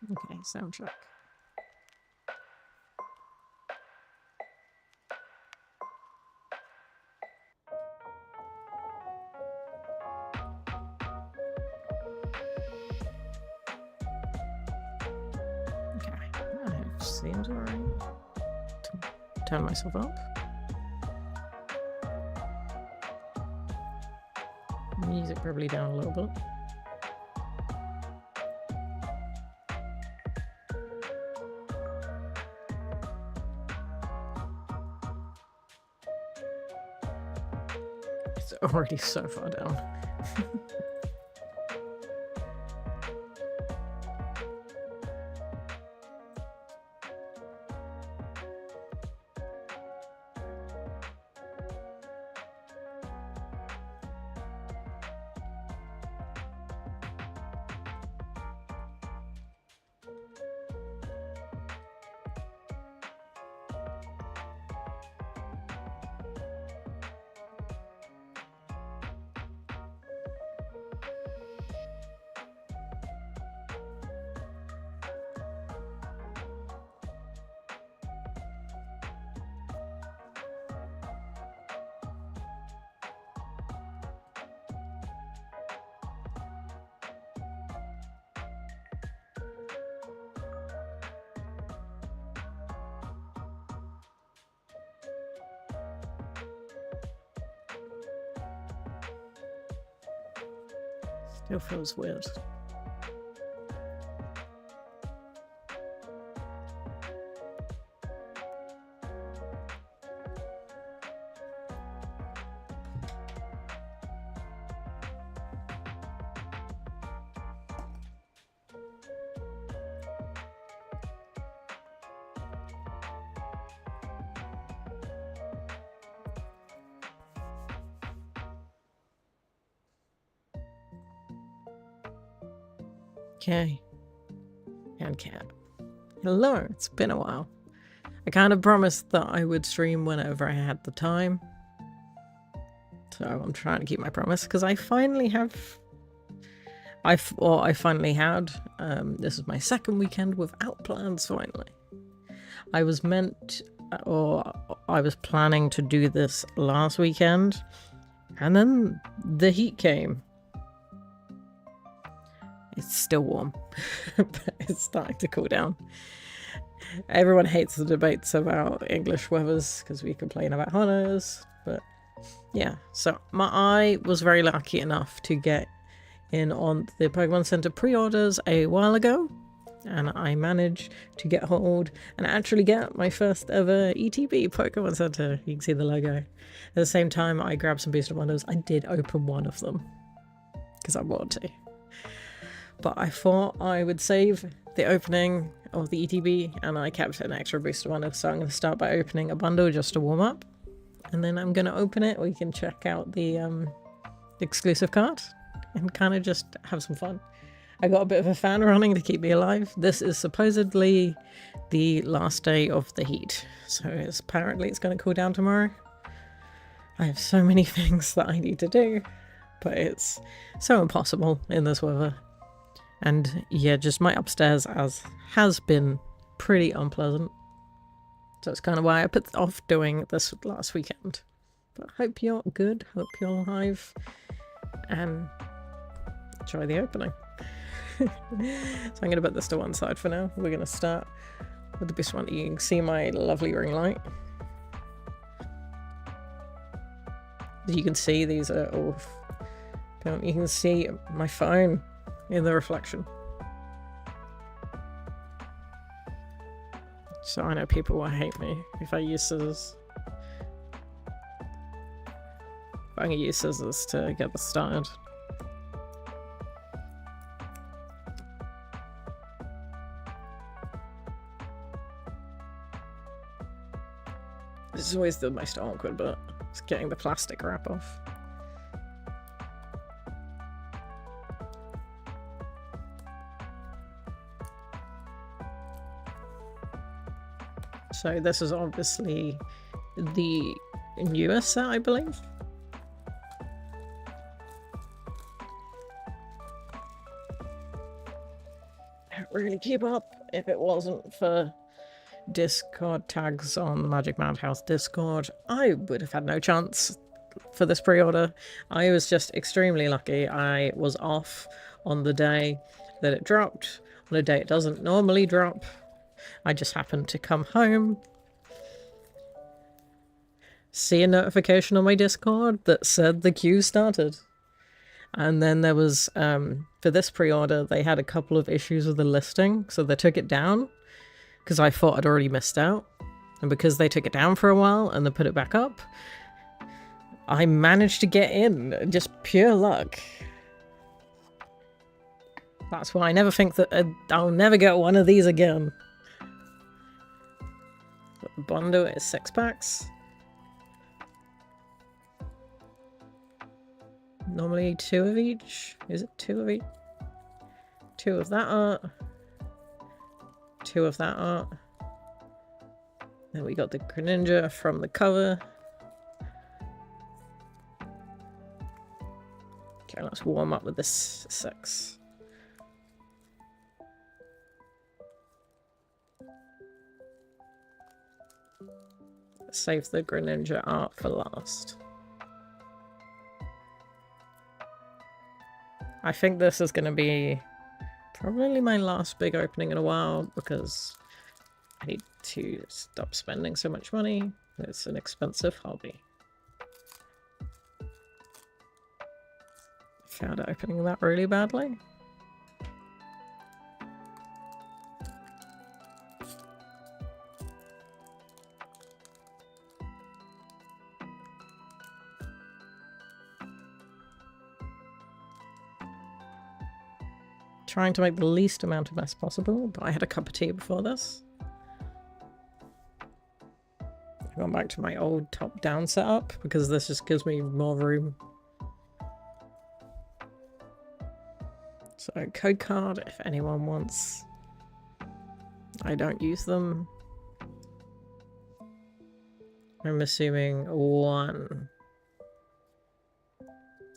Okay, sound check. Okay, that seems alright. Turn myself up. Music probably down a little bit. It's already so far down. Still feels weird. Okay. And cat. Hello, it's been a while. I kind of promised that I would stream whenever I had the time. So I'm trying to keep my promise because I finally have... I finally had. This is my second weekend without plans, finally. I was planning to do this last weekend, and then the heat came. It's still warm, but it's starting to cool down. Everyone hates the debates about English weathers because we complain about holidays, but yeah. So I was very lucky enough to get in on the Pokemon Center pre-orders a while ago, and I managed to get hold and actually get my first ever ETB Pokemon Center. You can see the logo. At the same time, I grabbed some booster bundles. I did open one of them because I wanted to. But I thought I would save the opening of the ETB, and I kept an extra booster bundle, so I'm going to start by opening a bundle just to warm up, and then I'm going to open it. We can check out the exclusive card and kind of just have some fun. I got a bit of a fan running to keep me alive. This is supposedly the last day of the heat, so apparently it's going to cool down tomorrow. I have so many things that I need to do, but it's so impossible in this weather. And yeah, just my upstairs has been pretty unpleasant. So it's kind of why I put off doing this last weekend. But hope you're good, hope you're alive, and enjoy the opening. So I'm going to put this to one side for now. We're going to start with the booster one. You can see my lovely ring light. As you can see, these are all... You can see my phone in the reflection. So I know people will hate me if I use scissors. I'm going to use scissors to get this started. This is always the most awkward bit. It's getting the plastic wrap off. So this is obviously the newest set, I believe. Can't really keep up. If it wasn't for Discord tags on the Magic Madhouse Discord, I would have had no chance for this pre-order. I was just extremely lucky. I was off on the day that it dropped, on a day it doesn't normally drop. I just happened to come home, see a notification on my Discord that said the queue started. And then there was, for this pre-order, they had a couple of issues with the listing, so they took it down, because I thought I'd already missed out. And because they took it down for a while and then put it back up, I managed to get in. Just pure luck. That's why I never think that I'll never get one of these again. But Bondo is 6 packs. Normally 2 of each. Is it 2 of each? 2 of that art. 2 of that art. Then we got the Greninja from the cover. Okay, let's warm up with this 6. Let's save the Greninja art for last. I think this is going to be probably my last big opening in a while, because I need to stop spending so much money. It's an expensive hobby. Found it opening that really badly. Trying to make the least amount of mess possible, but I had a cup of tea before this. I've gone back to my old top-down setup, because this just gives me more room. So, code card, if anyone wants. I don't use them. I'm assuming 1.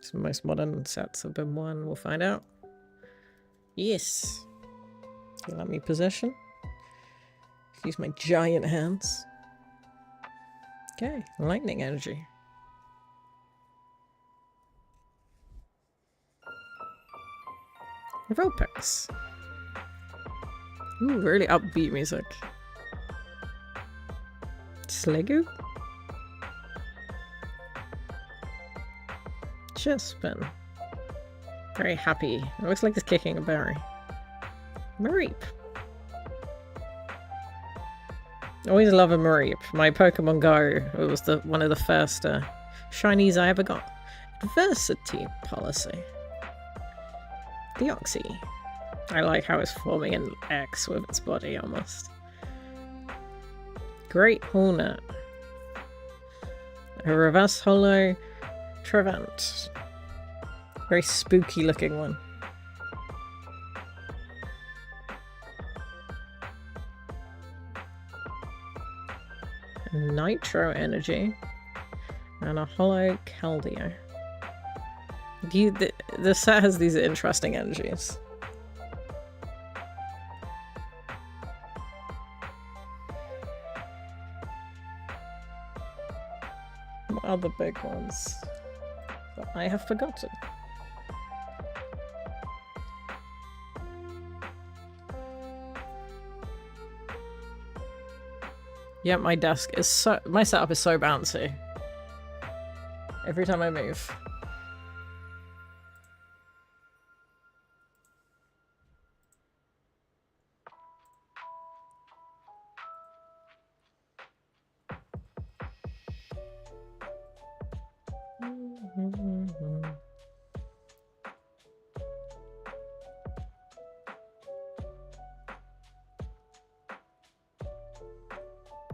So most modern sets have been 1, we'll find out. Yes. Okay, let me position. Use my giant hands. Okay, lightning energy. Vulpix. Ooh, really upbeat music. Sliggoo? Chispin. Very happy. It looks like it's kicking a berry. Mareep. Always love a Mareep. My Pokemon Go, it was one of the first shinies I ever got. Adversity policy. Deoxy. I like how it's forming an X with its body almost. Great Hornet. A reverse holo Trevant. Very spooky looking one. Nitro energy. And a holo Keldeo. The set has these interesting energies. What are the big ones that I have forgotten? Yeah, my desk is my setup is so bouncy. Every time I move.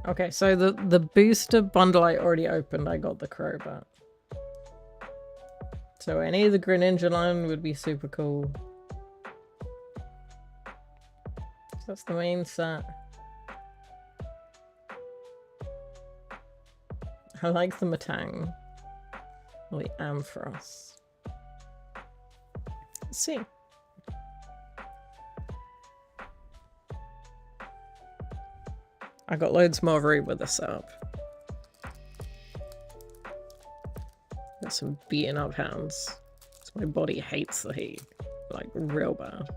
Okay, so the booster bundle I already opened, I got the Crobat. So any of the Greninja line would be super cool. So that's the main set. I like the Matang. Or the Ampharos. Let's see. I got loads more room with this up. Got some beaten up hands. My body hates the heat, like real bad.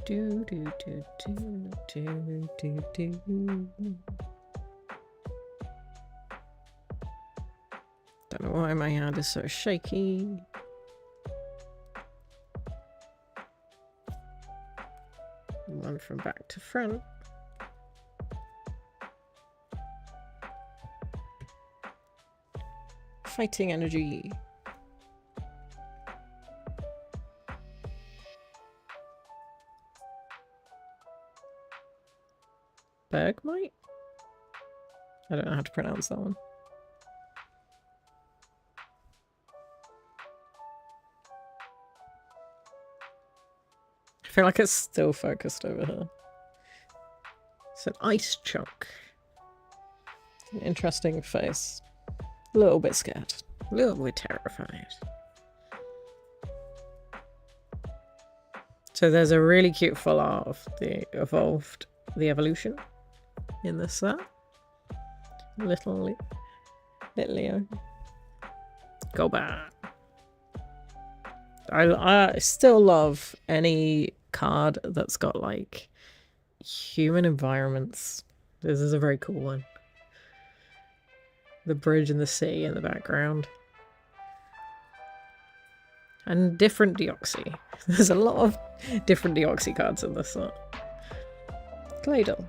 Do do do do do do do. Don't know why my hand is so shaky. One from back to front. Fighting energy. Bergmite? I don't know how to pronounce that one. I feel like it's still focused over here. It's an ice chunk. An interesting face. A little bit scared. A little bit terrified. So there's a really cute full art of the evolution in this set. Little Leo. Go back. I still love any card that's got like human environments. This is a very cool one. The bridge and the sea in the background. And different Deoxy. There's a lot of different Deoxy cards in this set. Claydol.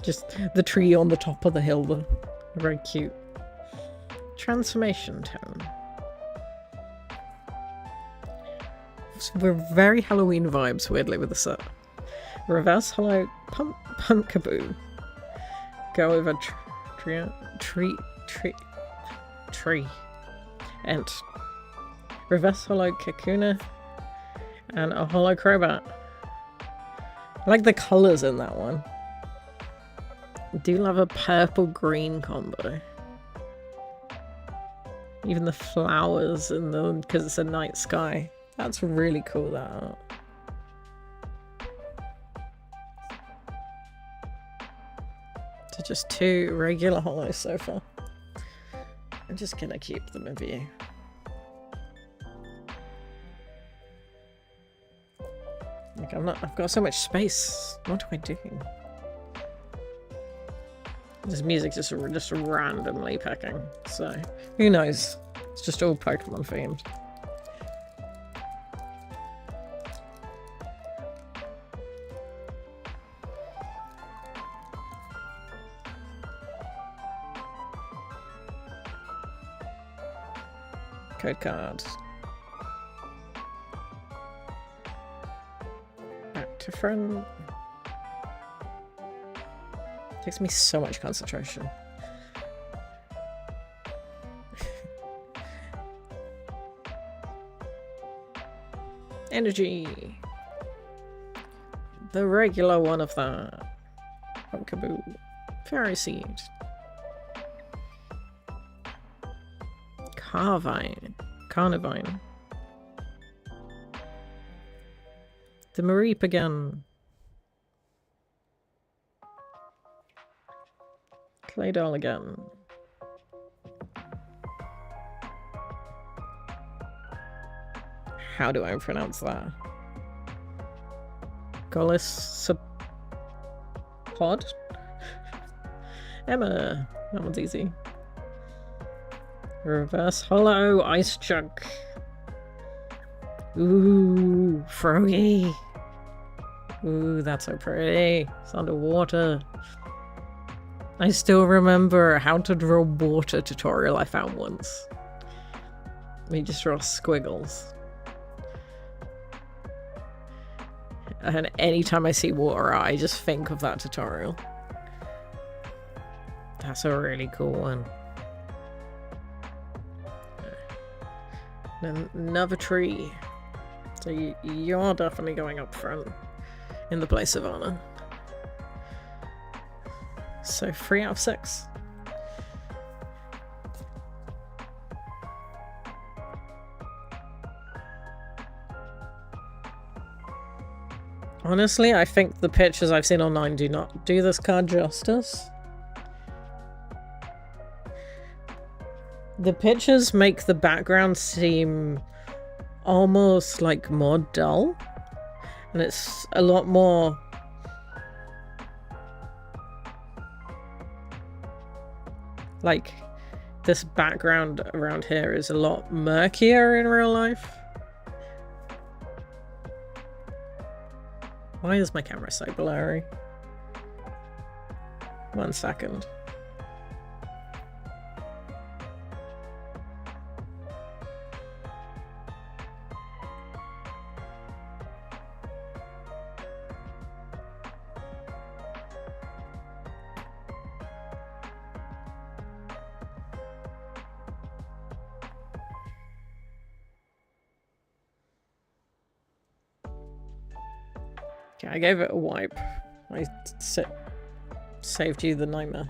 Just the tree on the top of the hill there. Very cute. Transformation Tone. So we're very Halloween vibes, weirdly, with the set. Reverse Hollow Pumpkaboo. Go over tree. Ent. Reverse Hollow Kakuna. And a Hollow Crobat. I like the colours in that one. I do love a purple-green combo. Even the flowers in the, because it's a night sky. That's really cool, that art. So just 2 regular hollows so far. I'm just gonna keep them in view. Like I've got so much space. What do I do? This music's just randomly picking, so who knows? It's just all Pokemon themed. Code card. Back to front. Takes me so much concentration. Energy. The regular one of that. Pumpkaboo. Fairy Seed. Carnivine. The Mareep again. Claydol again. How do I pronounce that? Golisopod? Emma. That one's easy. Reverse Hollow Ice Chunk. Ooh, Froggy. Ooh, that's so pretty. It's underwater. I still remember how to draw water tutorial I found once. We just draw squiggles. And anytime I see water, I just think of that tutorial. That's a really cool one. Another tree. So you're definitely going up front in the place of honor. So 3 out of 6. Honestly, I think the pictures I've seen online do not do this card justice. The pictures make the background seem almost like more dull, and it's a lot more like this background around here is a lot murkier in real life. Why is my camera so blurry? 1 second. Okay, I gave it a wipe. I saved you the nightmare.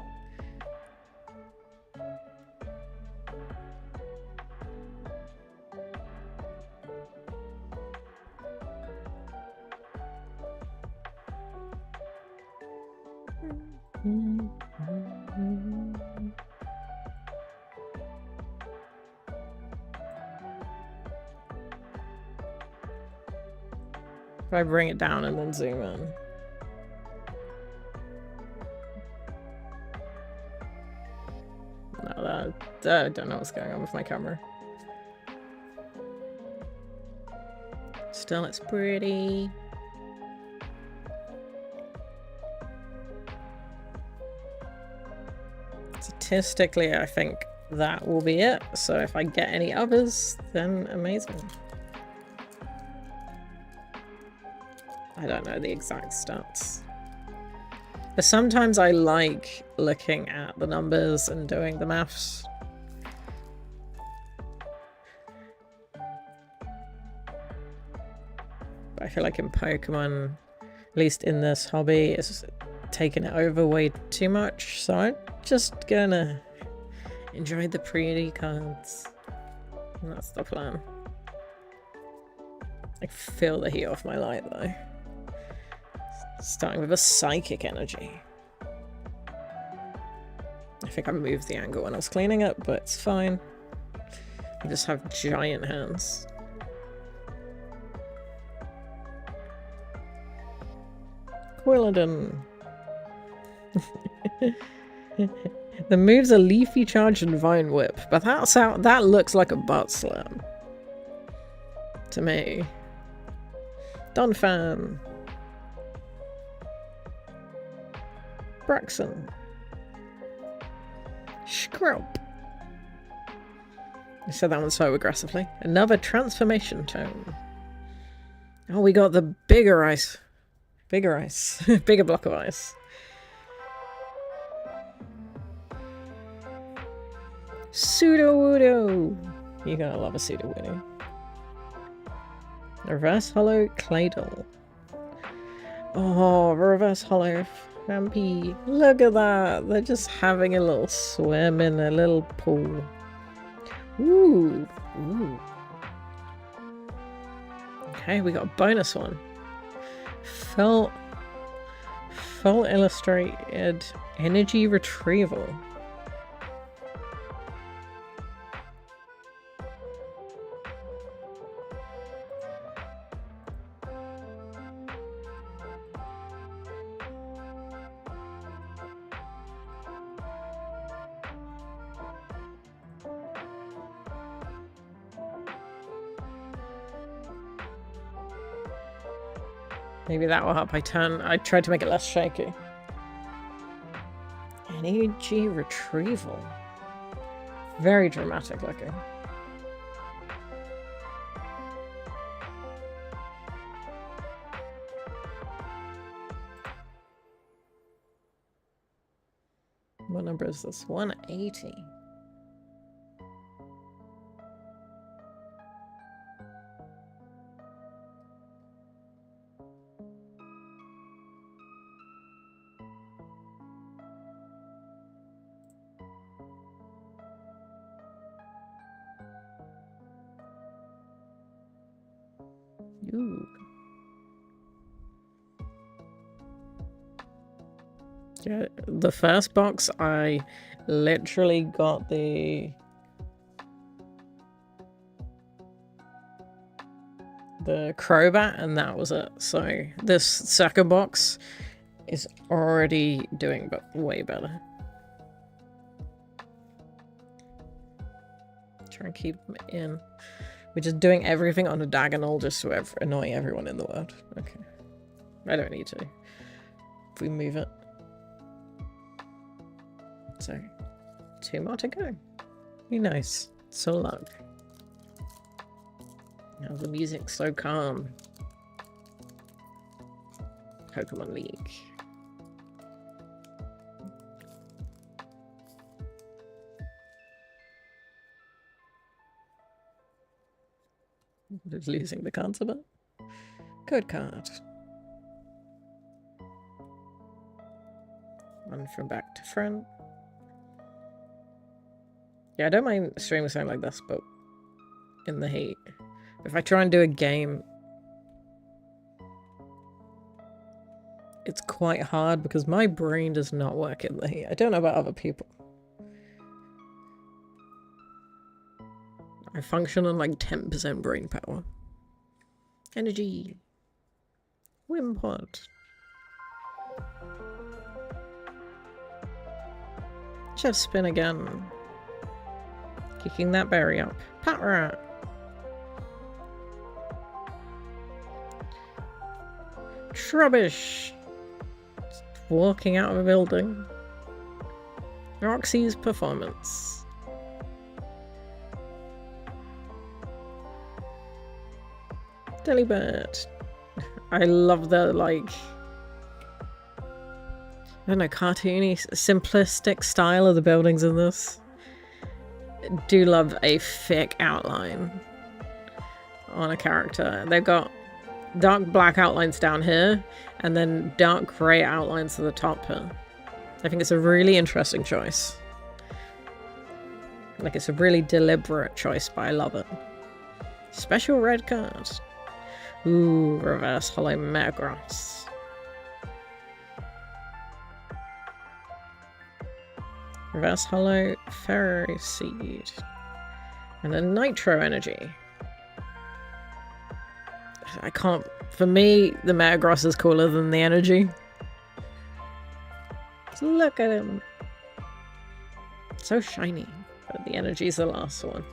If I bring it down and then zoom in. No, I don't know what's going on with my camera. Still, it's pretty. Statistically, I think that will be it. So if I get any others, then amazing. I don't know the exact stats. But sometimes I like looking at the numbers and doing the maths. But I feel like in Pokemon, at least in this hobby, it's taken it over way too much. So I'm just gonna enjoy the pretty cards. And that's the plan. I feel the heat off my light though. Starting with a psychic energy. I think I moved the angle when I was cleaning it, but it's fine. I just have giant hands. Quilladin. The moves are Leafy Charge and Vine Whip, but that looks like a butt slam. To me. Donphan. Braxton. Scrub. I said that one so aggressively. Another transformation tone. Oh, we got the bigger ice. Bigger ice. Bigger block of ice. Sudowoodo. You're gonna love a Sudowoodo. Reverse Hollow Claydol. Oh, Reverse Hollow Rampy. Look at that. They're just having a little swim in a little pool. Ooh. Ooh. Okay, we got a bonus one. Full illustrated energy retrieval. Maybe that will help. I tried to make it less shaky. Energy retrieval. Very dramatic looking. What number is this? 180. Ooh. Yeah, the first box I literally got the Crobat and that was it. So this second box is already doing way better. Try and keep them in. We're just doing everything on a diagonal just to annoy everyone in the world. Okay. I don't need to. If we move it. So, 2 more to go. Be nice. So luck. Now the music's so calm. Pokemon League. Just losing the cards a bit. Code card. One from back to front. Yeah, I don't mind streaming something like this, but in the heat. If I try and do a game, it's quite hard because my brain does not work in the heat. I don't know about other people. I function on like 10% brain power. Energy. Wimpod. Chef spin again. Kicking that berry up. Pat rat. Trubbish. Just walking out of a building. Roxy's performance. Delibird. I love the, like, I don't know, cartoony, simplistic style of the buildings in this. Do love a thick outline on a character. They've got dark black outlines down here and then dark grey outlines at the top here. I think it's a really interesting choice. Like, it's a really deliberate choice, but I love it. Special red card. Ooh, reverse hollow Metagross. Reverse hollow Ferro Seed. And a Nitro Energy. I can't... For me, the Metagross is cooler than the energy. Just look at him. So shiny. But the energy's the last one.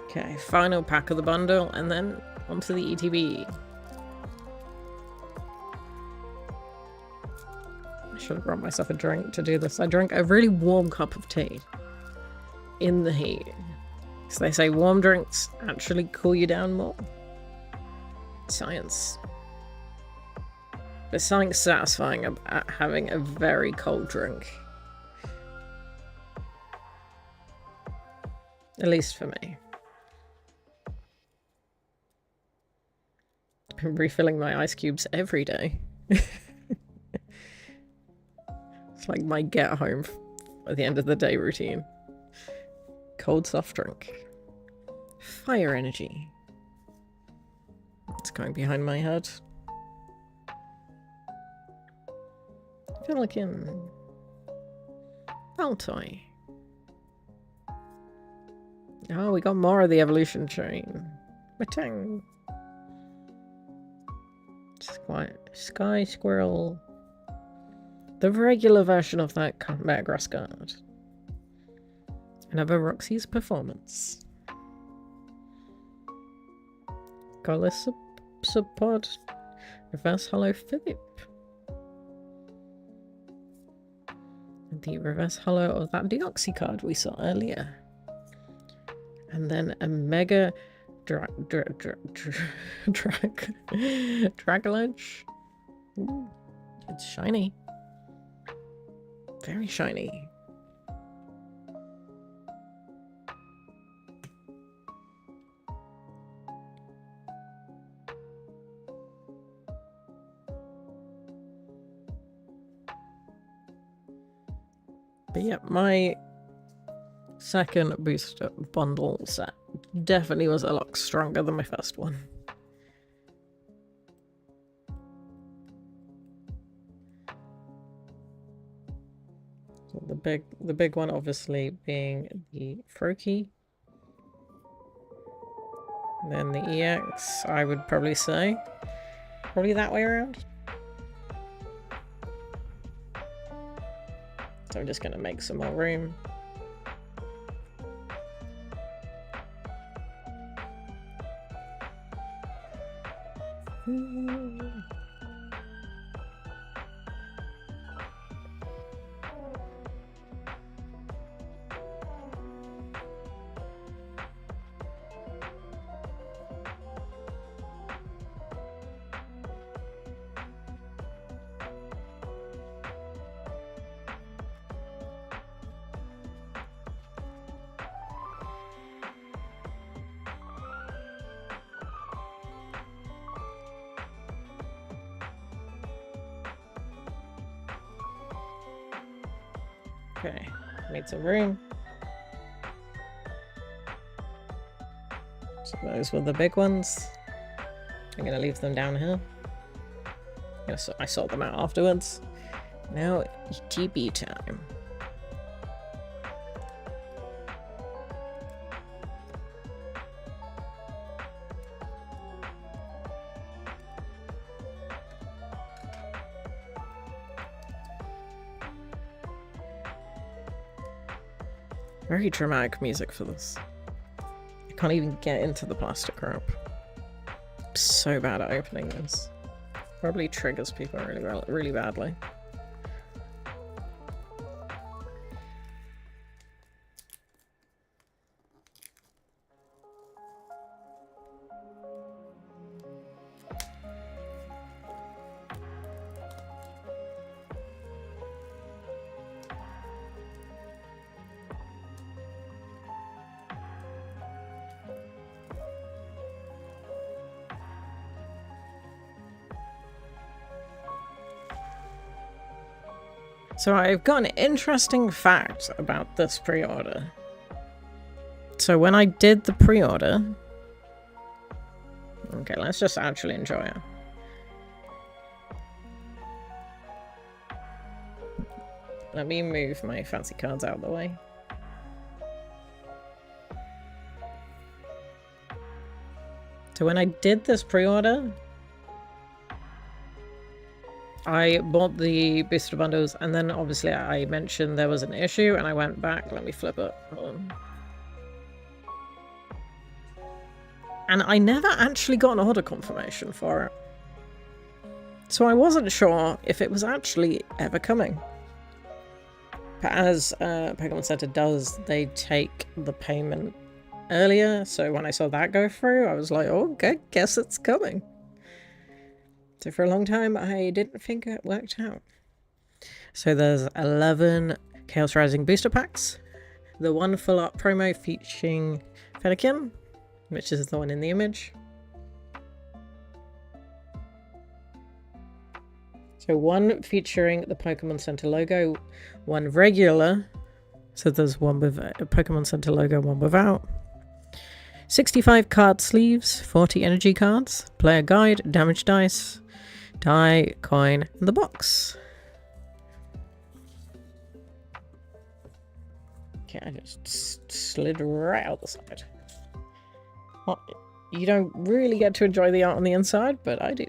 Okay, final pack of the bundle, and then onto the ETB. I should have brought myself a drink to do this. I drank a really warm cup of tea in the heat. So they say warm drinks actually cool you down more. Science. There's something satisfying about having a very cold drink. At least for me. I've been refilling my ice cubes every day. It's like my get home at the end of the day routine. Cold soft drink. Fire energy. It's going behind my head. Pelican. Baltoy. Oh, we got more of the evolution chain. Matang. Sky Squirrel. The regular version of that Metagross card. Another Roxy's performance. Golisopod. Reverse Hollow Philip. And the reverse hollow of that Deoxy card we saw earlier. And then a Mega Dragalunch. Ooh, it's shiny. Very shiny. But yeah, my second booster bundle set definitely was a lot stronger than my first one. the big one obviously being the Froakie. Then the EX, I would probably say. Probably that way around. So I'm just going to make some more room. Okay, made some room. So those were the big ones. I'm gonna leave them down here. I sort them out afterwards. Now, ETB time. Very dramatic music for this. I can't even get into the plastic wrap. I'm so bad at opening this. Probably triggers people really badly. So I've got an interesting fact about this pre-order. So when I did the pre-order... Okay, let's just actually enjoy it. Let me move my fancy cards out of the way. So when I did this pre-order, I bought the booster bundles, and then obviously I mentioned there was an issue, and I went back. Let me flip it. Hold on. And I never actually got an order confirmation for it. So I wasn't sure if it was actually ever coming. But as Pokemon Center does, they take the payment earlier. So when I saw that go through, I was like, oh, okay, guess it's coming. So for a long time, I didn't think it worked out. So there's 11 Chaos Rising booster packs. The one full art promo featuring Fennekin, which is the one in the image. So one featuring the Pokemon Center logo, one regular. So there's one with a Pokemon Center logo, one without. 65 card sleeves, 40 energy cards, player guide, damage dice, die, coin, and the box. Okay, I just slid right out the side. Well, you don't really get to enjoy the art on the inside, but I do.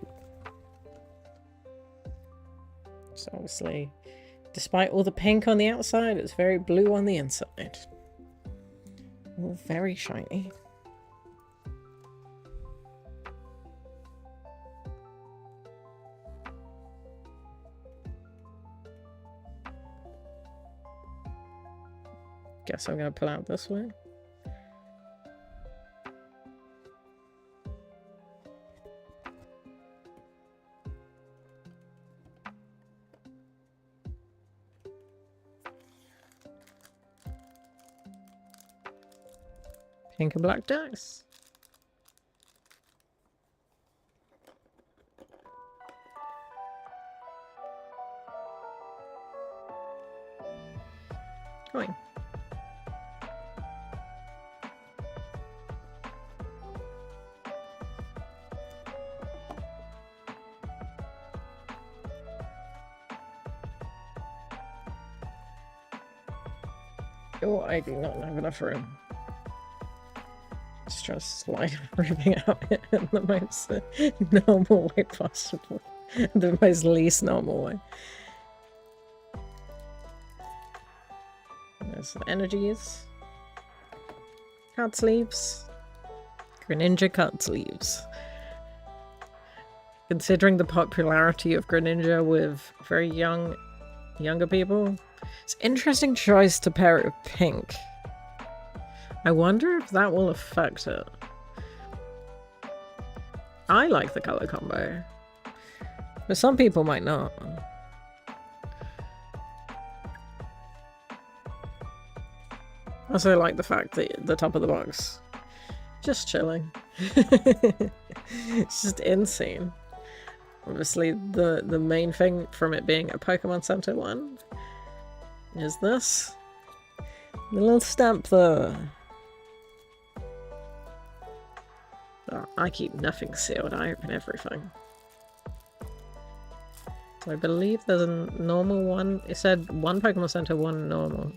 So obviously, despite all the pink on the outside, it's very blue on the inside. All very shiny. Guess I'm going to pull out this way. Pink and black dice. Coin. Oh, I do not have enough room. Just try to slide everything out in the most normal way possible. The most least normal way. There's some energies. Card sleeves. Greninja card sleeves. Considering the popularity of Greninja with very younger people, it's an interesting choice to pair it with pink. I wonder if that will affect it. I like the color combo, but some people might not. I also like the fact that the top of the box, just chilling. It's just insane. Obviously, the main thing from it being a Pokemon Center one is this. The little stamp there. Oh, I keep nothing sealed, I open everything. So I believe there's a normal one. It said one Pokemon Center, one normal.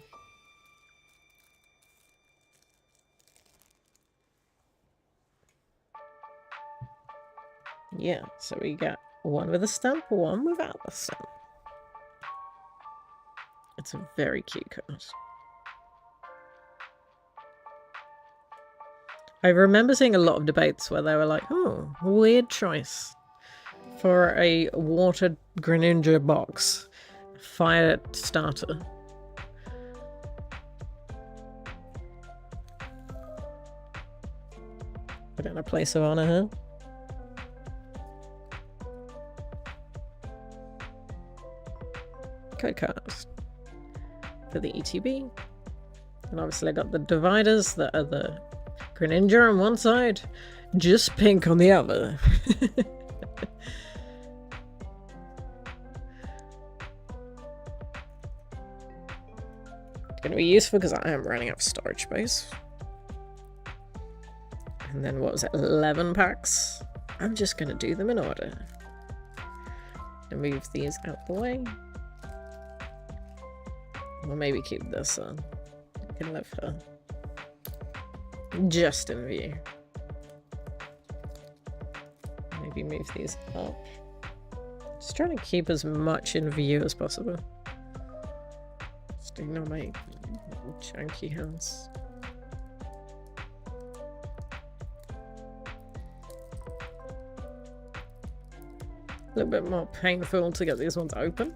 Yeah, so we got one with a stamp, one without the stamp. It's a very cute card. I remember seeing a lot of debates where they were like, oh, weird choice for a watered Greninja box. Fire starter. Put it in a place of honor here. Code cards for the ETB. And obviously I got the dividers that are the Greninja on one side, just pink on the other. It's going to be useful because I am running out of storage space. And then what was it, 11 packs? I'm just going to do them in order. And move these out the way. Or maybe keep this on. I can leave her just in view. Maybe move these up. Just trying to keep as much in view as possible. Just ignore my chunky hands. A little bit more painful to get these ones open.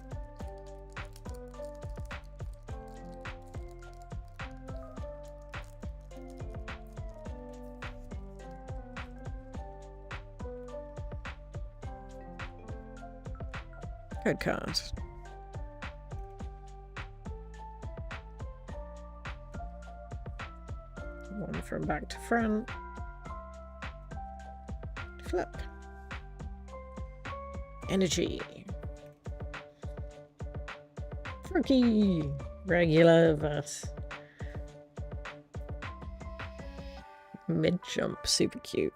Code card. One from back to front. Flip. Energy. Rookie. Regular verse. Mid jump. Super cute.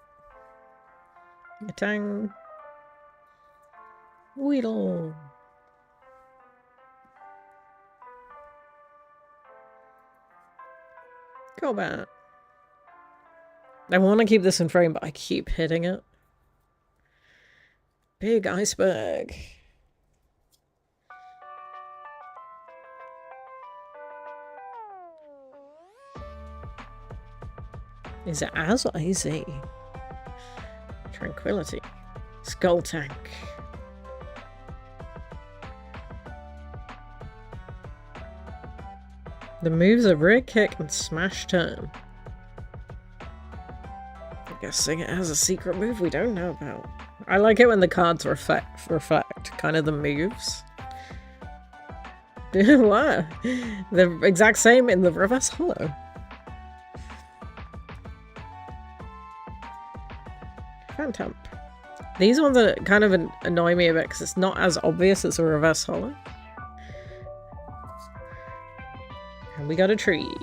Matang. Weedle. Combat. I want to keep this in frame, but I keep hitting it. Big iceberg. Is it as easy? Tranquility. Skull tank. The moves are rear kick and smash turn. I'm guessing it has a secret move we don't know about. I like it when the cards reflect kind of the moves. Wow. The exact same in the reverse holo. Phantom. These ones are kind of annoy me a bit because it's not as obvious as a reverse holo. And we got a tree.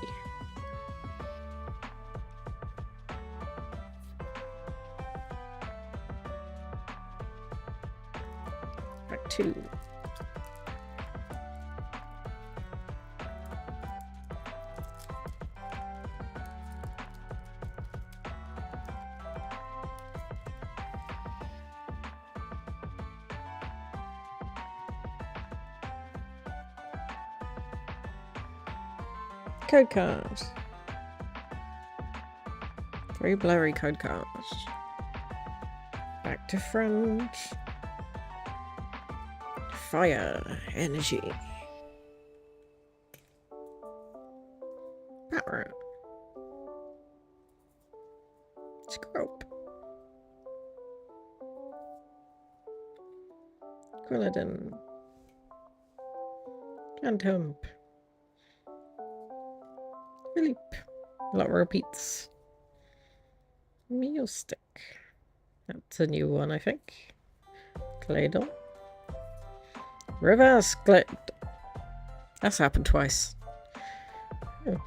Back 2. Code card. Very blurry code cards. Back to front. Fire. Energy. Power. Scrope. Quilladin. Cantump. Philippe. A lot of repeats. Meal stick. That's a new one, I think. Claydol. Reverse Claydol. That's happened twice. Oh.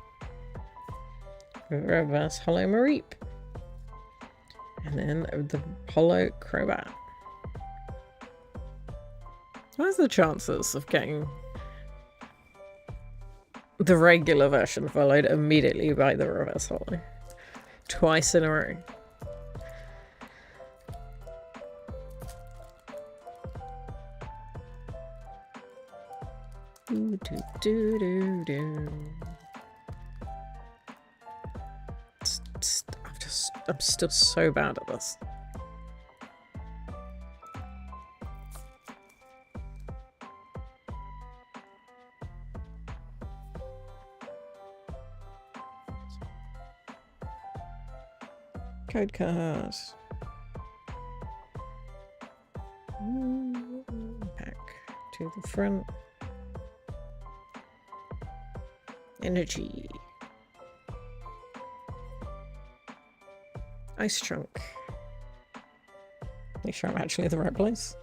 Reverse Hollow Mareep. And then the Hollow Crobat. What are the chances of getting the regular version followed immediately by the Reverse Hollow? Twice in a row. I'm still so bad at this. Code cards. Back to the front. Energy. Ice Trunk. Make sure I'm actually at the right place.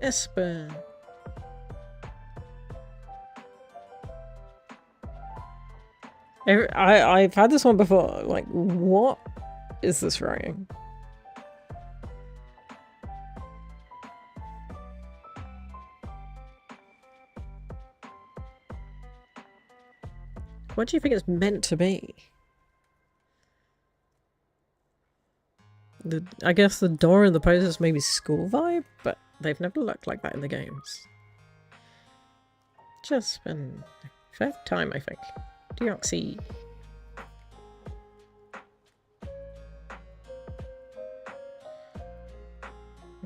Esper. I've had this one before. Like, what is this writing? What do you think it's meant to be? I guess the door in the pose is maybe school vibe, but they've never looked like that in the games. Just been fair time, I think. Deoxy.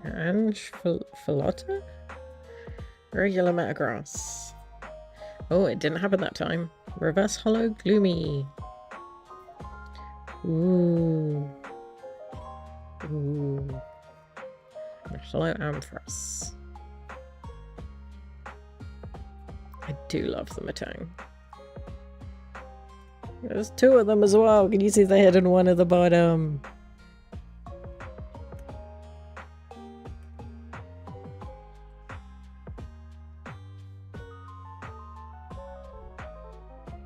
And Philota? Regular Metagross. Oh, it didn't happen that time. Reverse Hollow Gloomy. Ooh. Ooh. Hollow Ampharos. I do love the Matang. There's two of them as well. Can you see the head and one at the bottom?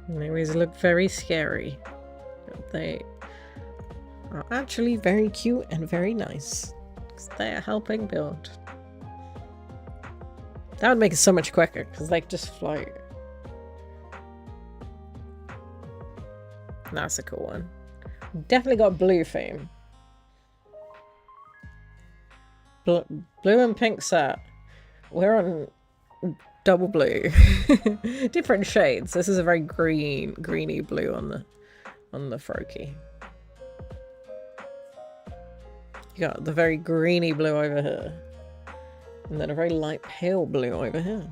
They always look very scary. But they are actually very cute and very nice. Because they are helping build. That would make it so much quicker, because they just float. That's a cool one. Definitely got blue theme. Blue and pink set. We're on double blue. Different shades. This is a very greeny blue on the Froakie. You got the very greeny blue over here. And then a very light pale blue over here.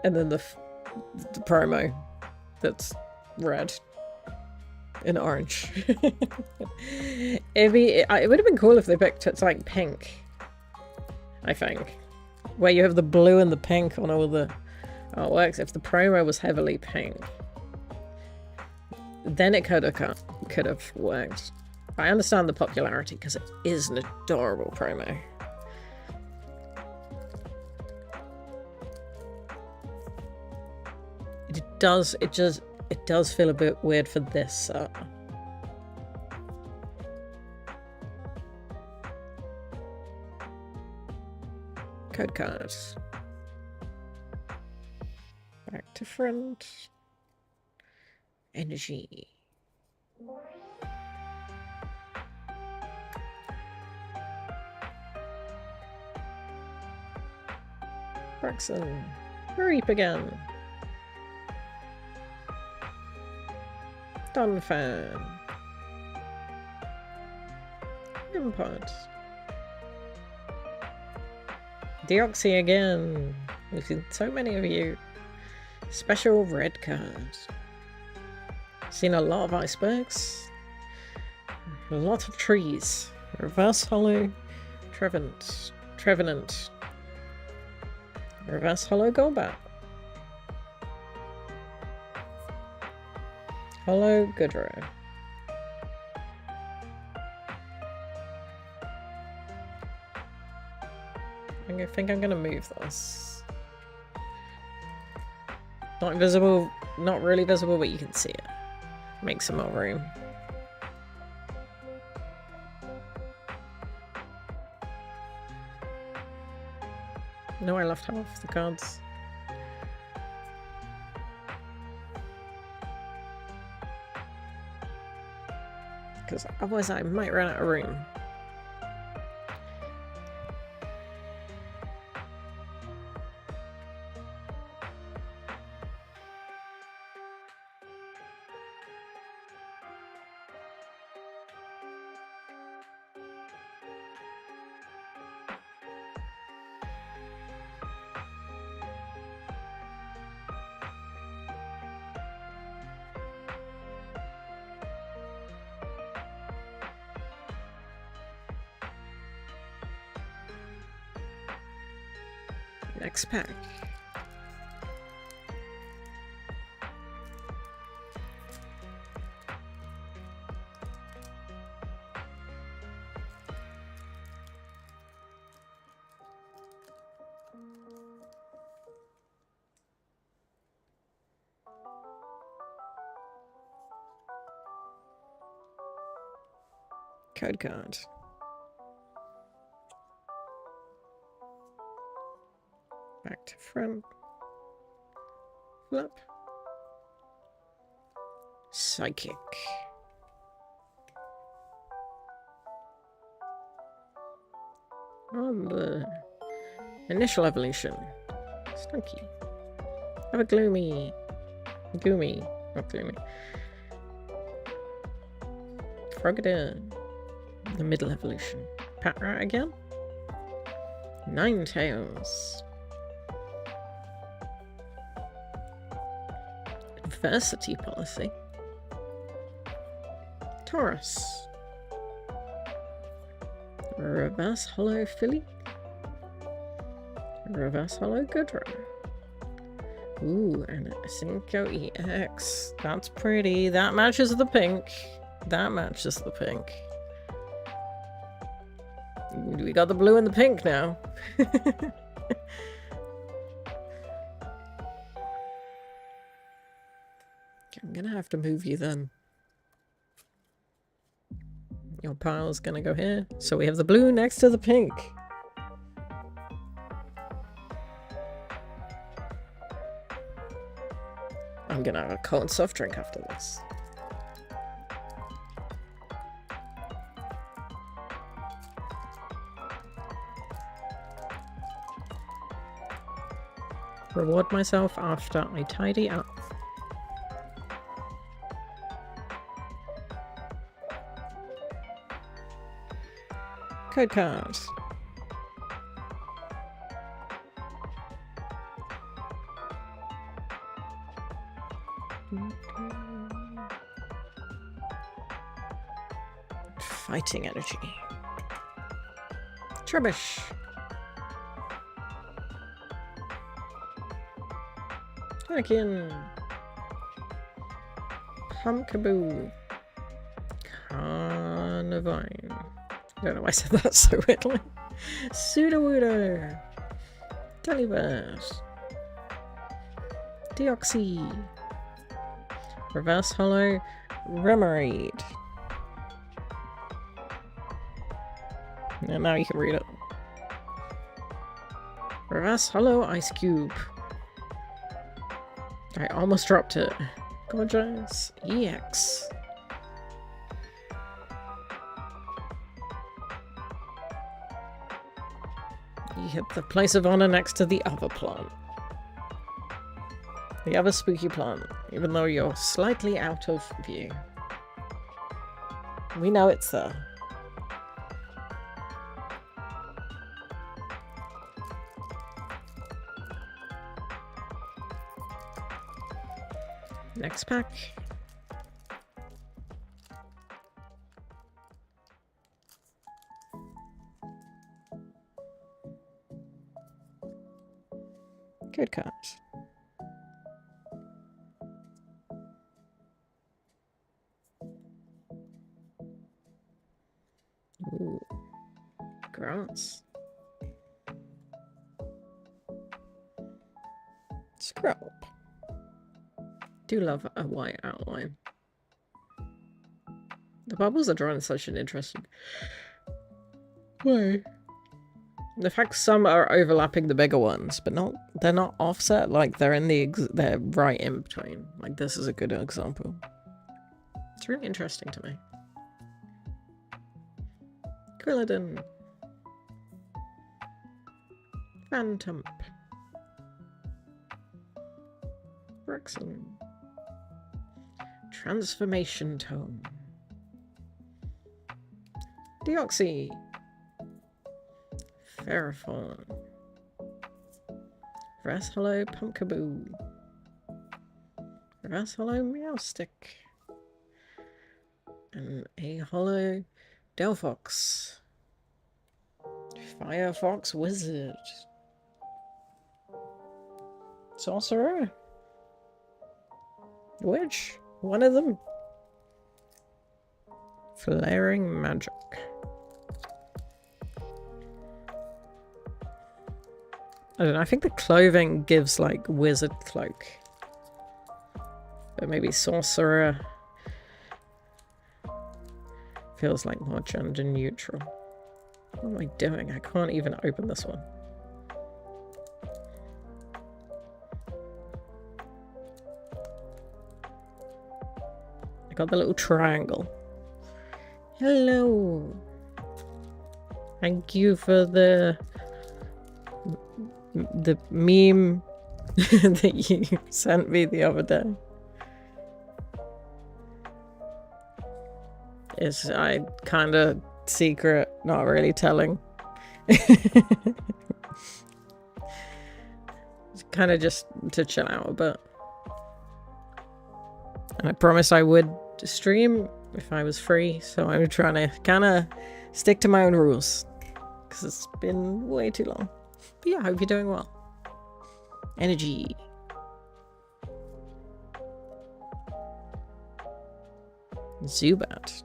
And then the promo that's red and orange. It would have been cool if they picked it's like pink, I think. Where you have the blue and the pink on all the artworks. If the promo was heavily pink, then it could have worked. I understand the popularity because it is an adorable promo. It does feel a bit weird for this set. Code cards. Back to front. Energy. Braxton. Reap again. Dunfan. Impod. Deoxy again. We've seen so many of you. Special red card. Seen a lot of icebergs. A lot of trees. Reverse Hollow. Trevenant. Reverse Hollow Golbat. Hollow Goodrow. I think I'm gonna move this. Not invisible, not really visible, but you can see it. Make some more room. No, I left half the cards. Because otherwise I might run out of room. Next pack. Code card. Back to front. Flip. Psychic. On the initial evolution. Stunky. Have a gloomy. Goomy. Not gloomy. Frogadier. The middle evolution. Patrat again. Ninetales. Adversity policy. Taurus. Reverse Hollow Philly. Reverse Hollow Goodrow. Ooh, and a Cinco EX. That's pretty. That matches the pink. That matches the pink. We got the blue and the pink now. I'm gonna have to move you then. Your pile's gonna go here. So we have the blue next to the pink. I'm gonna have a cold soft drink after this. Reward myself after I tidy up. Code card. Fighting energy. Trubbish. Again. Pumpkaboo. Carnivine. I don't know why I said that so weirdly. Sudowoodo. Delibird. Deoxy. Reverse Hollow. Remoraid. And now you can read it. Reverse Hollow Ice Cube. I almost dropped it. Gorgeous. EX. Get the place of honor next to the other plant. The other spooky plant, even though you're slightly out of view. We know it's there. Next pack. Good cards. Ooh. Grass. Scrub. Do love a white outline. The bubbles are drawn in such an interesting way. The fact some are overlapping the bigger ones, but they're not offset, like they're in they're right in between. Like this is a good example. It's really interesting to me. Quilladin. Phantom. Brexon. Transformation Tome. Deoxy. Ferrophone. Reverse Hollow Pumpkaboo. Reverse Hollow Meowstick. And a Hollow Delphox. Firefox Wizard. Sorcerer. Which? One of them. Flaring Magic. I don't know, I think the clothing gives like wizard cloak. But maybe sorcerer feels like more gender neutral. What am I doing? I can't even open this one. I got the little triangle. Hello. Thank you for the meme that you sent me the other day. It's kind of secret, not really telling. Kind of just to chill out a bit. And I promised I would stream if I was free, so I'm trying to kind of stick to my own rules because it's been way too long. But yeah, I hope you're doing well. Energy. Zubat.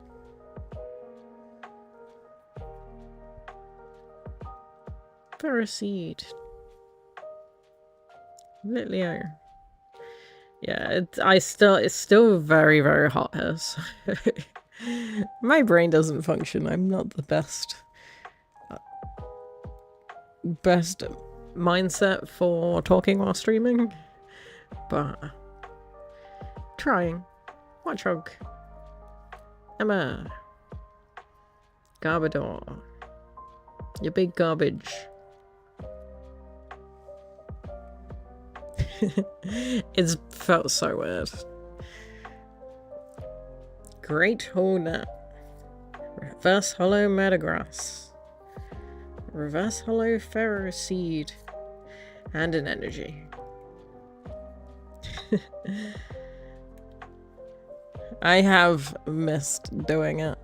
Ferroseed. Litleo. Yeah, it's still very, very hot here. So my brain doesn't function. I'm not the best mindset for talking while streaming, but trying. Watchog. Emma. Garbodor. You big garbage. It's felt so weird. Great Hornet. Reverse Hollow Metagross. Reverse Hollow Ferroseed. And an energy. I have missed doing it.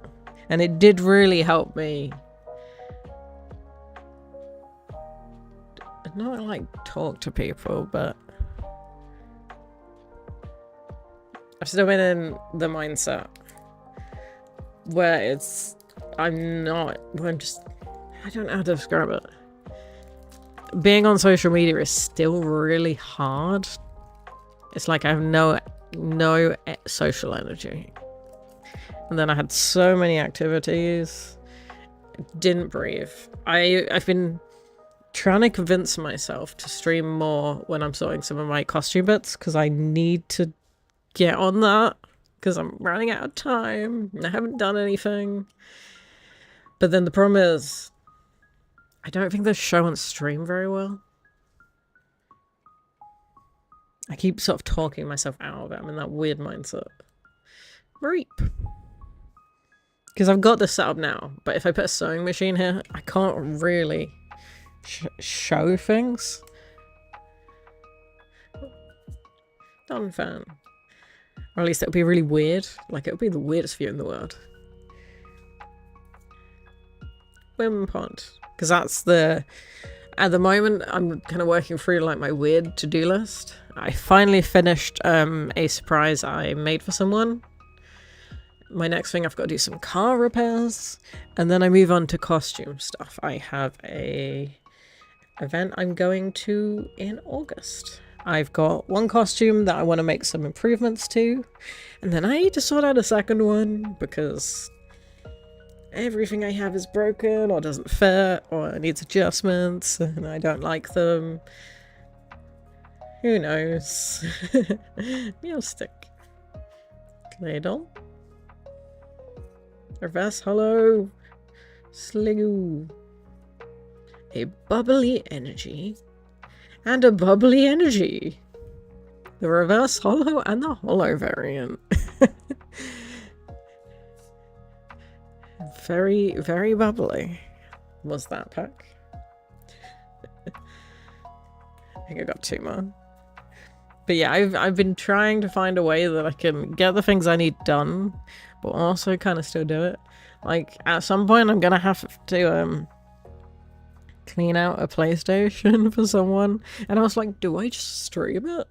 And it did really help me. Not like talk to people, but I've still been in the mindset where I don't know how to describe it. Being on social media is still really hard. It's like I have no social energy. And then I had so many activities. Didn't breathe. I've been trying to convince myself to stream more when I'm sorting some of my costume bits, because I need to get on that, because I'm running out of time and I haven't done anything. But then the problem is I don't think they show on stream very well. I keep sort of talking myself out of it. I'm in that weird mindset. Reap. Because I've got this set up now, but if I put a sewing machine here, I can't really show things. Done fan. Or at least it would be really weird. Like, it would be the weirdest view in the world. Whim Pond. Because that's the... At the moment, I'm kind of working through, like, my weird to-do list. I finally finished a surprise I made for someone. My next thing, I've got to do some car repairs. And then I move on to costume stuff. I have a event I'm going to in August. I've got one costume that I want to make some improvements to. And then I need to sort out a second one because everything I have is broken or doesn't fit or needs adjustments and I don't like them. Who knows? Meow stick. Cladle. Reverse hollow. Sligoo. A bubbly energy. And a bubbly energy. The reverse hollow and the hollow variant. Very, very bubbly was that pack. I think I got 2 more. But yeah, I've been trying to find a way that I can get the things I need done, but also kind of still do it. Like, at some point I'm gonna have to clean out a PlayStation for someone, and I was like, do I just stream it?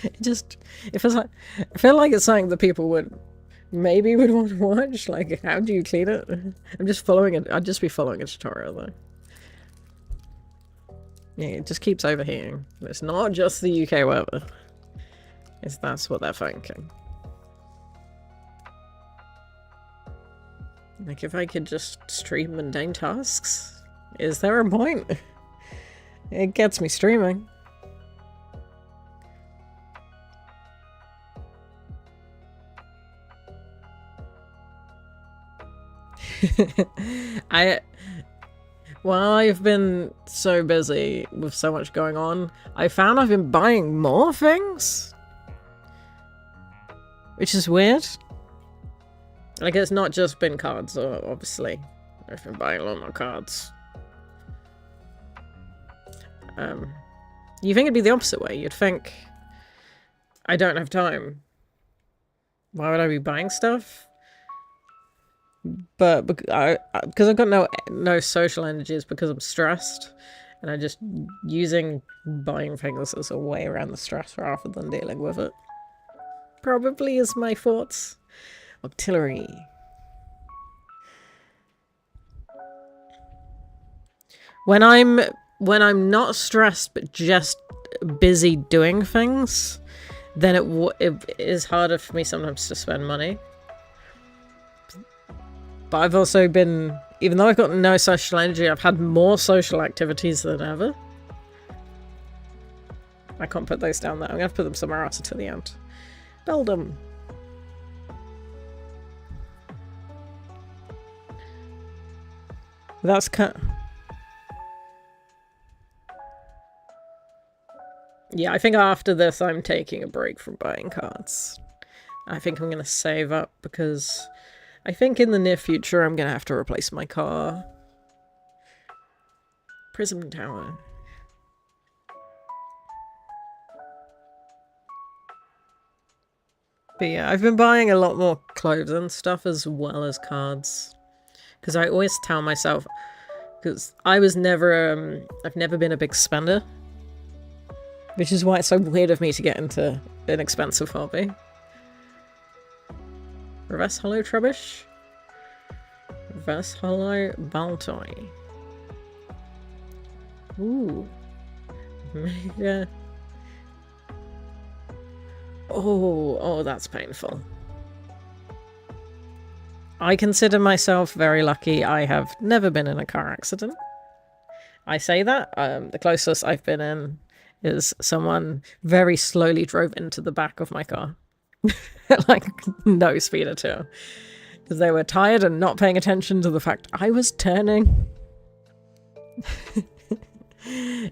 It feels like, I feel like it's something that people would want to watch. Like, how do you clean it? I'm just following it. I'd just be following a tutorial though. Yeah, it just keeps overheating. It's not just the UK weather. That's what they're thinking. Like, if I could just stream mundane tasks, is there a point? It gets me streaming. While I've been so busy with so much going on, I found I've been buying more things. Which is weird. Like, it's not just been cards, obviously. I've been buying a lot more cards. You think it'd be the opposite way. You'd think, I don't have time. Why would I be buying stuff? But because I've got no social energies because I'm stressed. And I'm just using buying things as a way around the stress rather than dealing with it. Probably is my thoughts. Artillery. When I'm not stressed but just busy doing things, then it is harder for me sometimes to spend money. But I've also been, even though I've got no social energy, I've had more social activities than ever. I can't put those down there. I'm gonna have to put them somewhere else until the end. Build them. That's yeah, I think after this I'm taking a break from buying cards. I think I'm going to save up because I think in the near future I'm going to have to replace my car. Prism Tower. But yeah, I've been buying a lot more clothes and stuff as well as cards. Because I always tell myself, because I was never, I've never been a big spender. Which is why it's so weird of me to get into an expensive hobby. Reverse Hollow Trubbish. Reverse Hollow Baltoy. Ooh. Mega. Oh, that's painful. I consider myself very lucky. I have never been in a car accident. I say that. The closest I've been in is someone very slowly drove into the back of my car. Like, no speed at all. because they were tired and not paying attention to the fact I was turning.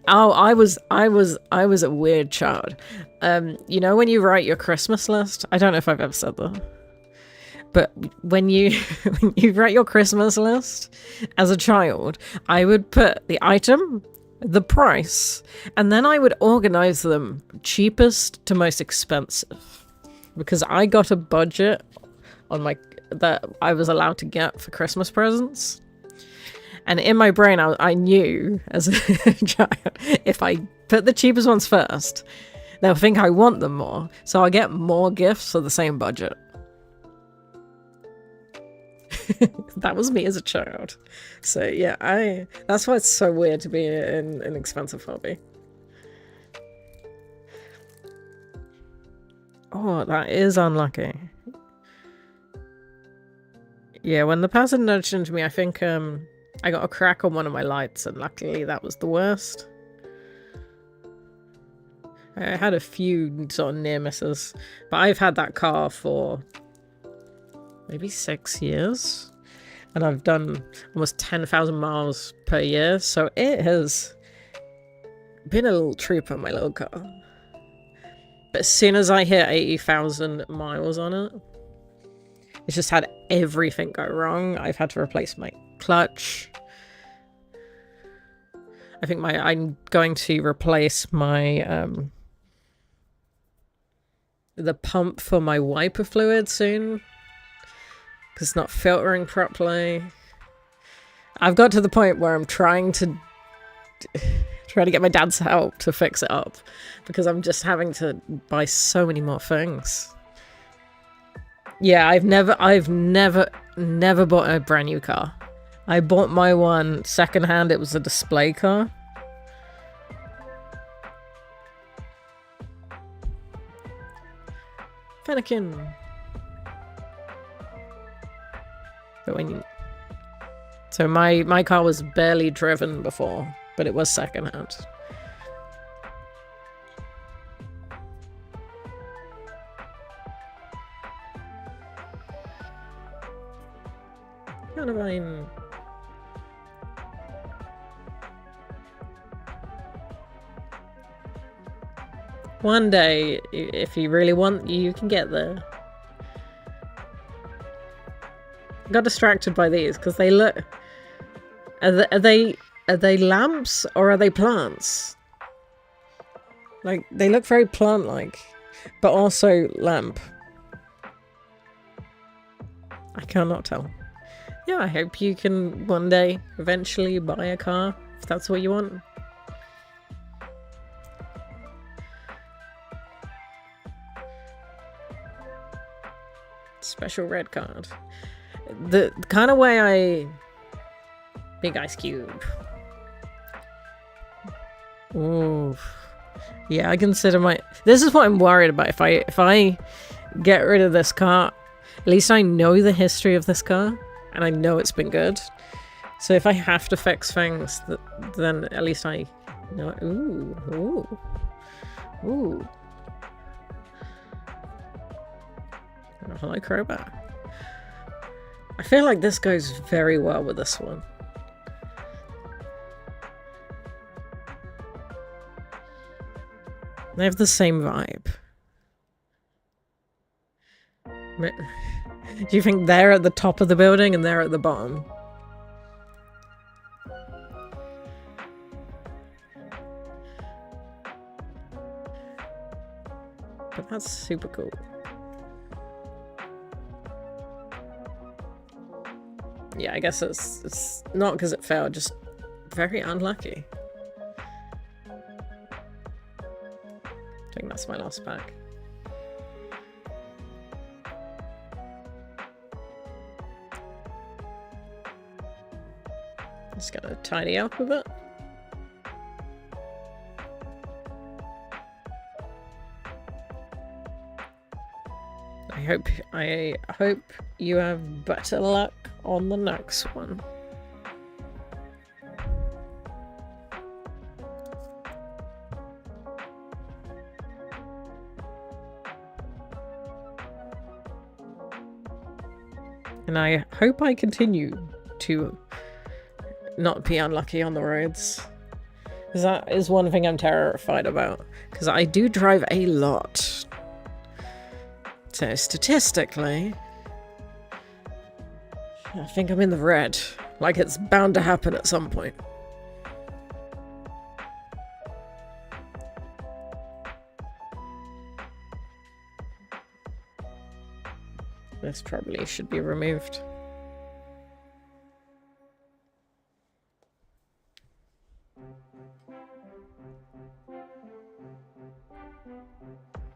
Oh, I was a weird child. You know when you write your Christmas list? I don't know if I've ever said that. But when you when you write your Christmas list as a child, I would put the item, the price, and then I would organize them cheapest to most expensive. Because I got a budget on my that I was allowed to get for Christmas presents. And in my brain, I knew as a child, if I put the cheapest ones first, they'll think I want them more. So I'll get more gifts for the same budget. That was me as a child. So yeah, that's why it's so weird to be in an expensive hobby. Oh, that is unlucky. Yeah, when the person nudged into me, I think I got a crack on one of my lights, and luckily that was the worst. I had a few sort of near misses, but I've had that car for maybe 6 years, and I've done almost 10,000 miles per year, so it has been a little trooper, my little car. But as soon as I hit 80,000 miles on it, it's just had everything go wrong. I've had to replace my clutch. I think I'm going to replace my the pump for my wiper fluid soon, because it's not filtering properly. I've got to the point where I'm trying to get my dad's help to fix it up, because I'm just having to buy so many more things. Yeah, I've never bought a brand new car. I bought my one secondhand. It was a display car. Fennekin. But so my car was barely driven before, but it was secondhand. Kind of one day, if you really want, you can get there. I got distracted by these because they look. Are they lamps or are they plants? Like, they look very plant-like, but also lamp. I cannot tell. Yeah, I hope you can one day eventually buy a car if that's what you want. Special red card. The kind of way Big Ice Cube. Ooh. Yeah, I consider this is what I'm worried about. If I get rid of this car, at least I know the history of this car, and I know it's been good. So if I have to fix things, then at least I know. Ooh. Oh, hello, Crowbar. I feel like this goes very well with this one. They have the same vibe. Do you think they're at the top of the building and they're at the bottom? But that's super cool. Yeah, I guess it's not because it failed, just very unlucky. I think that's my last pack. Just gotta tidy up a bit. I hope you have better luck on the next one. And I hope I continue to not be unlucky on the roads. Because that is one thing I'm terrified about. Because I do drive a lot. So statistically, I think I'm in the red. Like it's bound to happen at some point. This probably should be removed.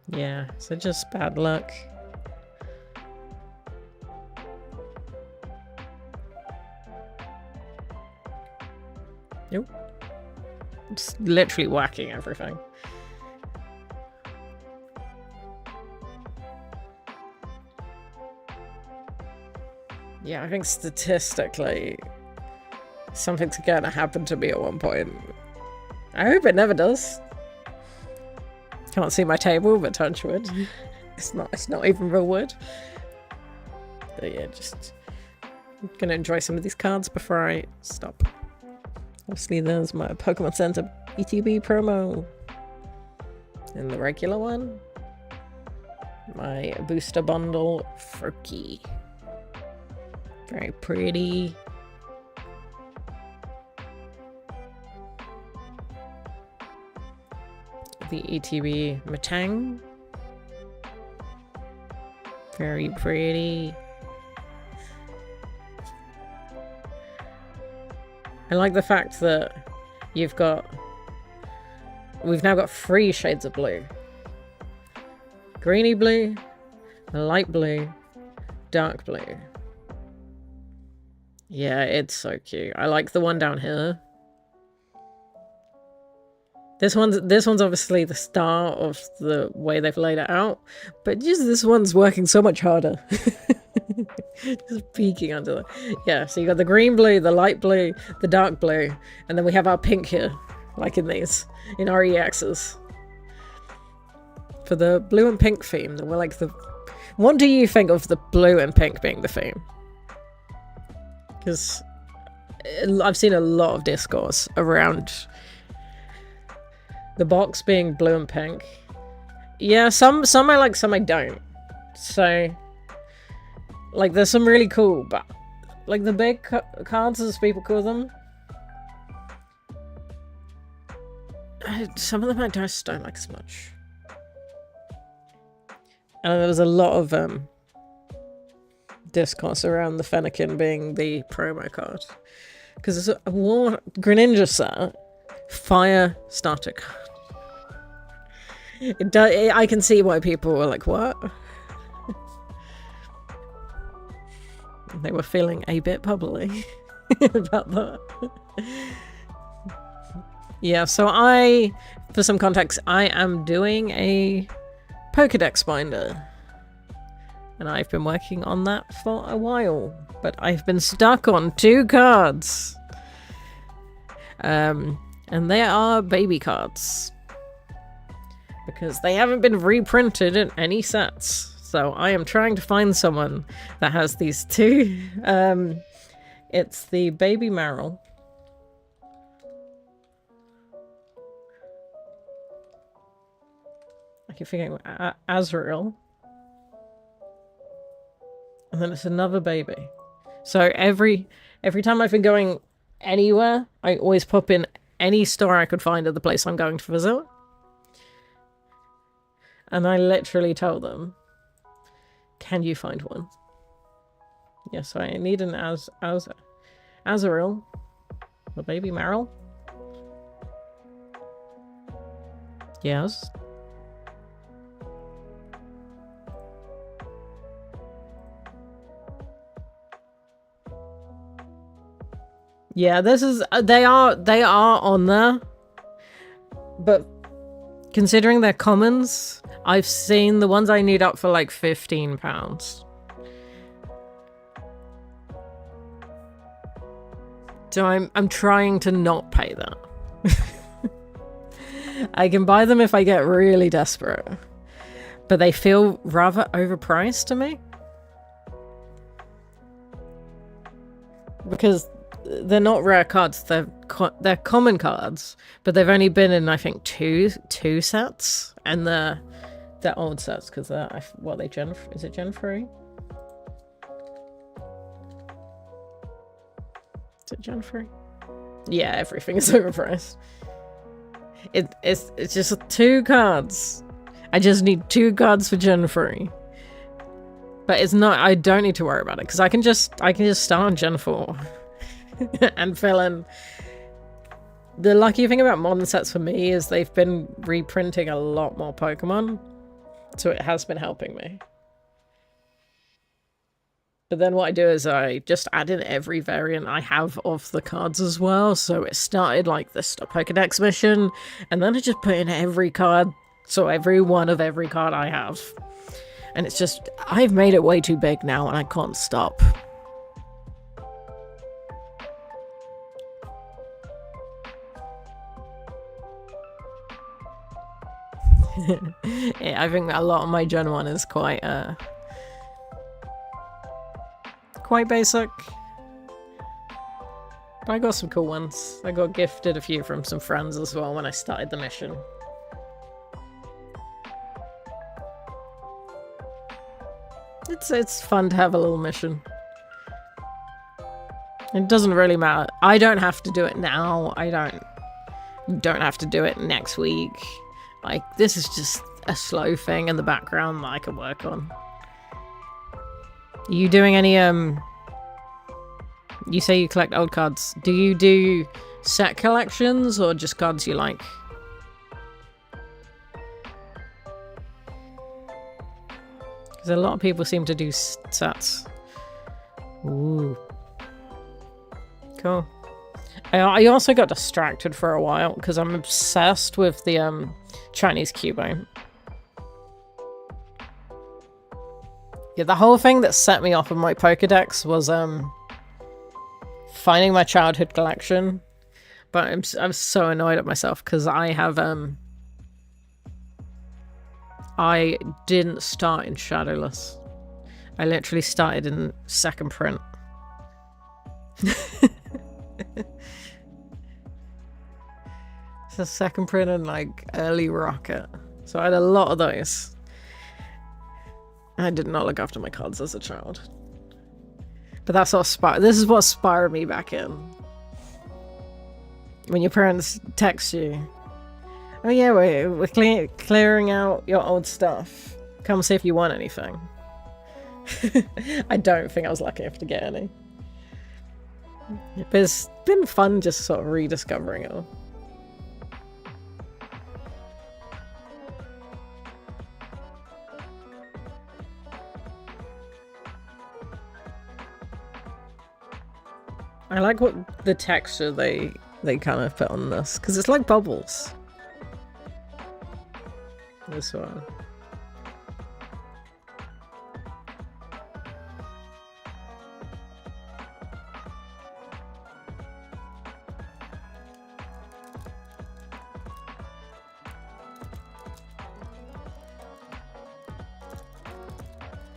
Yeah, so just bad luck. Nope. Just literally whacking everything. Yeah, I think statistically something's gonna happen to me at one point. I hope it never does. Can't see my table, but touch wood. It's not even real wood. But yeah, just I'm gonna enjoy some of these cards before I stop. Obviously there's my Pokemon Center ETB promo. And the regular one. My booster bundle Furky. Very pretty. The ETB Matang. Very pretty. I like the fact that we've now got 3 shades of blue. Greeny blue, light blue, dark blue. Yeah, it's so cute. I like the one down here. This one's obviously the start of the way they've laid it out, but just this one's working so much harder. Just peeking under there. Yeah, so you got the green blue, the light blue, the dark blue, and then we have our pink here, like in these, in our EXs. For the blue and pink theme, we're like the... What do you think of the blue and pink being the theme? Because I've seen a lot of discourse around the box being blue and pink. Yeah, some I like, some I don't. So, like, there's some really cool, but like the big cards, as people call them, some of them I just don't like as much. And there was a lot of discourse around the Fennekin being the promo card, because it's a War Greninja set, fire starter card. I can see why people were like, what? They were feeling a bit bubbly about that. Yeah, so for some context, I am doing a Pokedex binder. And I've been working on that for a while. But I've been stuck on 2 cards. And they are baby cards. Because they haven't been reprinted in any sets. So I am trying to find someone that has these 2. It's the Baby Meryl. I keep thinking Azrael. And then it's another baby. So every time I've been going anywhere, I always pop in any store I could find at the place I'm going to visit. And I literally tell them, can you find one? Yes, I need an Azrael. The Baby Meryl. Yes. Yeah, this is they are on there. But considering they're commons, I've seen the ones I need up for like £15. So I'm trying to not pay that. I can buy them if I get really desperate. But they feel rather overpriced to me. because they're not rare cards. They're common cards, but they've only been in, I think, two sets, and they're old sets because they're is it Gen 3? Is it Gen 3? Yeah, everything is overpriced. It's just 2 cards. I just need 2 cards for Gen 3. But it's not, I don't need to worry about it because I can just start on Gen 4 and fill in. The lucky thing about modern sets for me is they've been reprinting a lot more Pokemon, so it has been helping me. But then what I do is I just add in every variant I have of the cards as well. So it started like the Stop Pokedex mission, and then I just put in every card, so every one of every card I have. And it's just, I've made it way too big now and I can't stop. Yeah, I think a lot of my Gen 1 is quite basic. But I got some cool ones. I got gifted a few from some friends as well when I started the mission. It's fun to have a little mission. It doesn't really matter. I don't have to do it now. I don't have to do it next week. Like, this is just a slow thing in the background that I can work on. Are you doing any, you say you collect old cards. Do you do set collections or just cards you like? Because a lot of people seem to do sets. Ooh. Cool. I also got distracted for a while because I'm obsessed with the Chinese Cubone. Yeah, the whole thing that set me off of my Pokedex was finding my childhood collection. But I'm so annoyed at myself because I have I didn't start in Shadowless. I literally started in second print. It's a second print and like early Rocket. So I had a lot of those. I did not look after my cards as a child. But that's what this is what spiraled me back in. When your parents text you, oh yeah, we're clearing out your old stuff. Come see if you want anything. I don't think I was lucky enough to get any. But it's been fun just sort of rediscovering it all. I like what the texture they kind of put on this, because it's like bubbles. This one.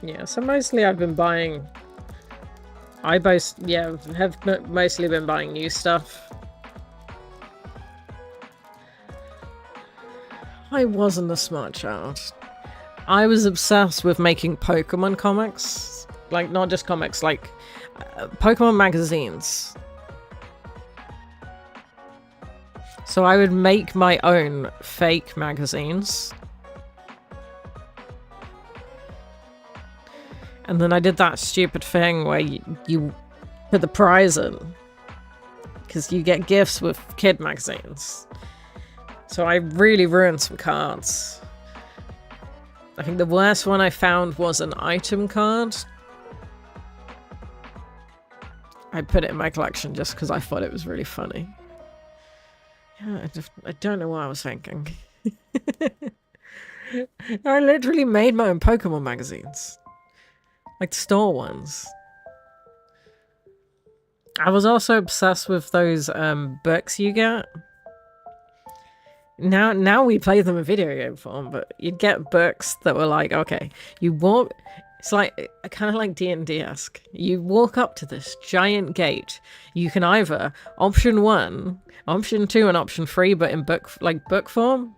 Yeah, so mostly I've been buying... have mostly been buying new stuff. I wasn't a smart child. I was obsessed with making Pokemon comics. Like, not just comics, like Pokemon magazines. So I would make my own fake magazines. And then I did that stupid thing where you put the prize in. Because you get gifts with kid magazines. So I really ruined some cards. I think the worst one I found was an item card. I put it in my collection just because I thought it was really funny. Yeah, I don't know what I was thinking. I literally made my own Pokemon magazines. Like store ones. I was also obsessed with those books you get. Now we play them in video game form, but you'd get books that were like, okay, you walk It's like kind of like D&D-esque. You walk up to this giant gate. You can either option 1, option 2, and option 3, but in book form.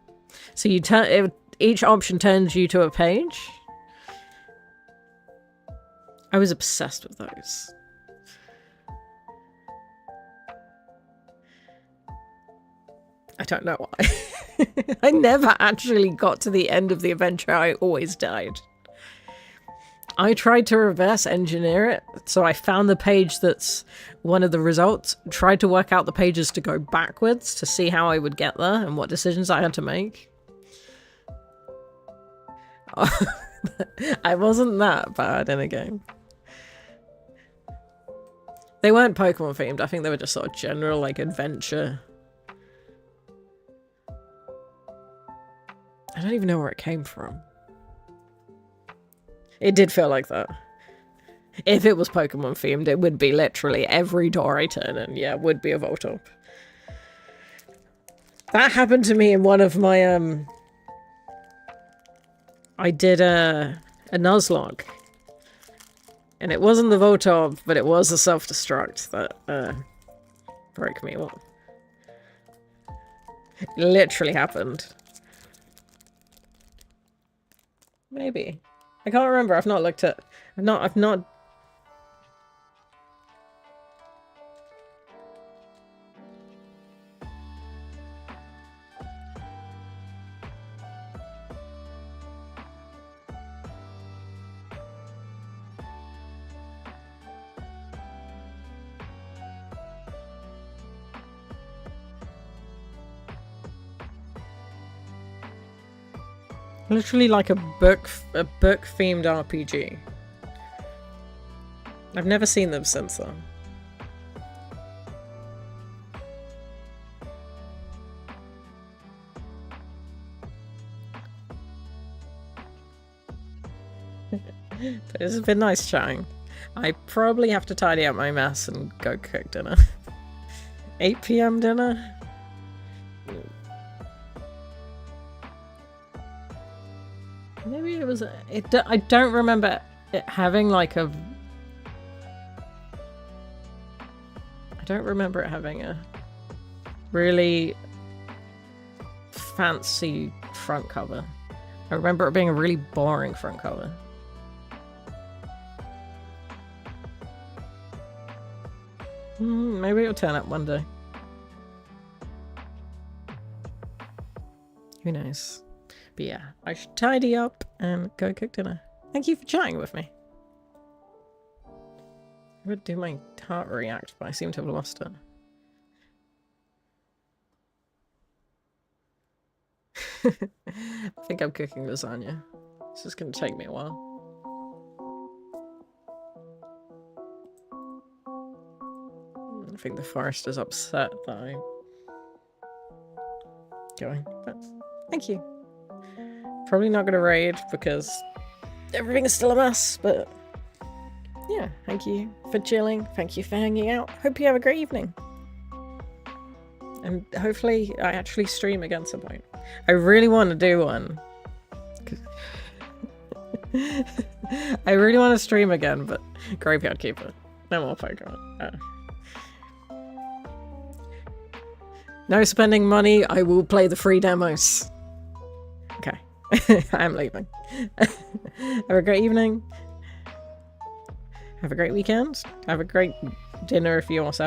So you turn each option turns you to a page. I was obsessed with those. I don't know why. I never actually got to the end of the adventure. I always died. I tried to reverse engineer it, so I found the page that's one of the results, tried to work out the pages to go backwards to see how I would get there and what decisions I had to make. I wasn't that bad in a game. They weren't Pokemon themed, I think they were just sort of general, like, adventure. I don't even know where it came from. It did feel like that. If it was Pokemon themed, it would be literally every door I turn in, yeah, would be a Voltorb. That happened to me in one of my, I did a Nuzlocke. And it wasn't the Voltorb, but it was a self-destruct that, broke me up. It literally happened. Maybe. I can't remember. I've not looked at... I've not... Literally like a book-themed RPG. I've never seen them since then. But it's been nice chatting. I probably have to tidy up my mess and go cook dinner. 8 PM dinner? Maybe it was... I don't remember it having like a... I don't remember it having a really fancy front cover. I remember it being a really boring front cover. Maybe it'll turn up one day. Who knows? But yeah, I should tidy up and go cook dinner. Thank you for chatting with me. I would do my heart react, but I seem to have lost it. I think I'm cooking lasagna. This is going to take me a while. I think the forest is upset that I'm going, but thank you. Probably not going to raid because everything is still a mess, but yeah, thank you for chilling. Thank you for hanging out. Hope you have a great evening. And hopefully I actually stream again some point. I really want to do one. I really want to stream again, but Graveyard Keeper. No more Pokemon. No spending money. I will play the free demos. Okay. I'm leaving. Have a great evening. Have a great weekend. Have a great dinner if you want to.